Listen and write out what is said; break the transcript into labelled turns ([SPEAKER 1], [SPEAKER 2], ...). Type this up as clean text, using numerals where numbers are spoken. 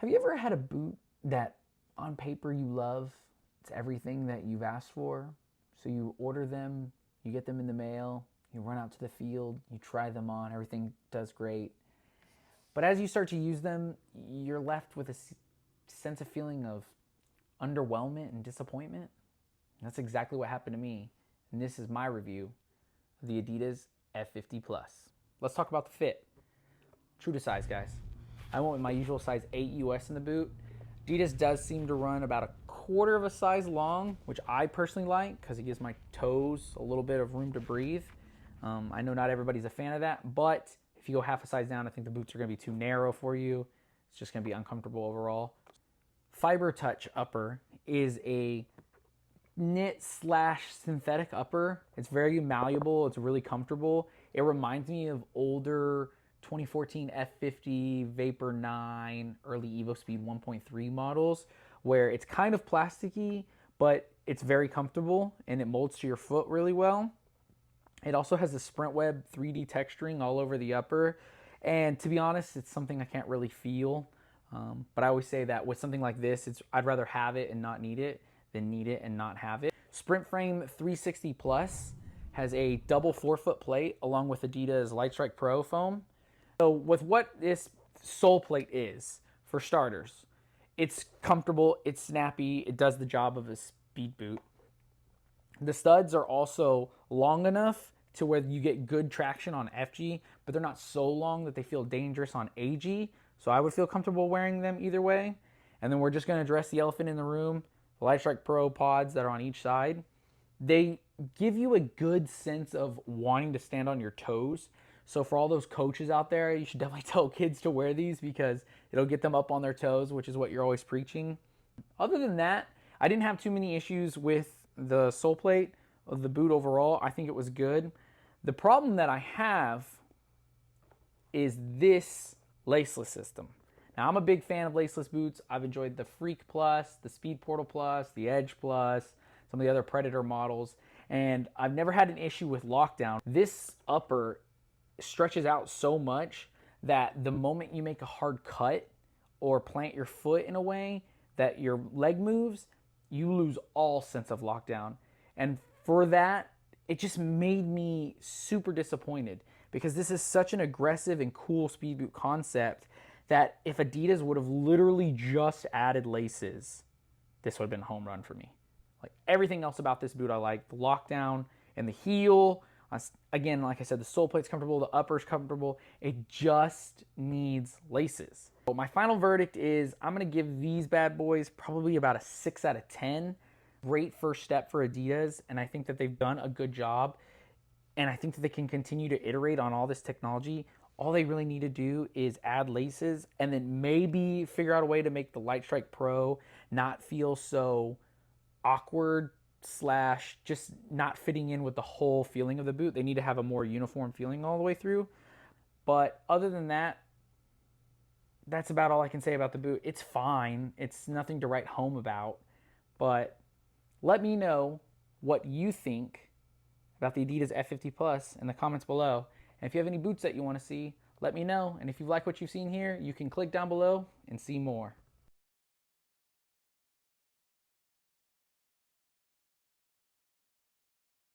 [SPEAKER 1] Have you ever had a boot that on paper you love? It's everything that you've asked for. So you order them, you get them in the mail, you run out to the field, you try them on, everything does great. But as you start to use them, you're left with a sense of feeling of underwhelmment and disappointment. And that's exactly what happened to me. And this is my review of the Adidas F50 Plus. Let's talk about the fit. True to size, guys. I went with my usual size 8 US in the boot. Adidas does seem to run about a quarter of a size long, which I personally like because it gives my toes a little bit of room to breathe. I know not everybody's a fan of that, but if you go half a size down, I think the boots are going to be too narrow for you. It's just going to be uncomfortable overall. Fiber Touch upper is a knit slash synthetic upper. It's very malleable. It's really comfortable. It reminds me of older 2014 F50, Vapor 9, early EvoSpeed 1.3 models, where it's kind of plasticky, but it's very comfortable and it molds to your foot really well. It also has the Sprint Web 3D texturing all over the upper. And to be honest, it's something I can't really feel. But I always say that with something like this, I'd rather have it and not need it than need it and not have it. Sprint Frame 360 Plus has a double forefoot plate along with Adidas Lightstrike Pro foam. So with what this sole plate is, for starters, it's comfortable, it's snappy, it does the job of a speed boot. The studs are also long enough to where you get good traction on FG, but they're not so long that they feel dangerous on AG. So I would feel comfortable wearing them either way. And then we're just going to address the elephant in the room, the Lightstrike Pro pods that are on each side. They give you a good sense of wanting to stand on your toes. So for all those coaches out there, you should definitely tell kids to wear these because it'll get them up on their toes, which is what you're always preaching. Other than that, I didn't have too many issues with the sole plate of the boot overall. I think it was good. The problem that I have is this laceless system. Now, I'm a big fan of laceless boots. I've enjoyed the Freak Plus, the Speed Portal Plus, the Edge Plus, some of the other Predator models, and I've never had an issue with lockdown. This upper stretches out so much that the moment you make a hard cut or plant your foot in a way that your leg moves, you lose all sense of lockdown. And for that, it just made me super disappointed because this is such an aggressive and cool speed boot concept that if Adidas would have literally just added laces, this would have been a home run for me. Like everything else about this boot I like. The lockdown and the heel. Again, like I said, the sole plate's comfortable, the upper's comfortable. It just needs laces. But my final verdict is I'm going to give these bad boys probably about a 6 out of 10. Great first step for Adidas, and I think that they've done a good job. And I think that they can continue to iterate on all this technology. All they really need to do is add laces and then maybe figure out a way to make the Lightstrike Pro not feel so awkward slash just not fitting in with the whole feeling of the boot. They need to have a more uniform feeling all the way through. But other than that, that's about all I can say about the boot. It's fine. It's nothing to write home about. But let me know what you think about the Adidas F50 Plus in the comments below. And if you have any boots that you want to see, let me know. And if you like what you've seen here, you can click down below and see more.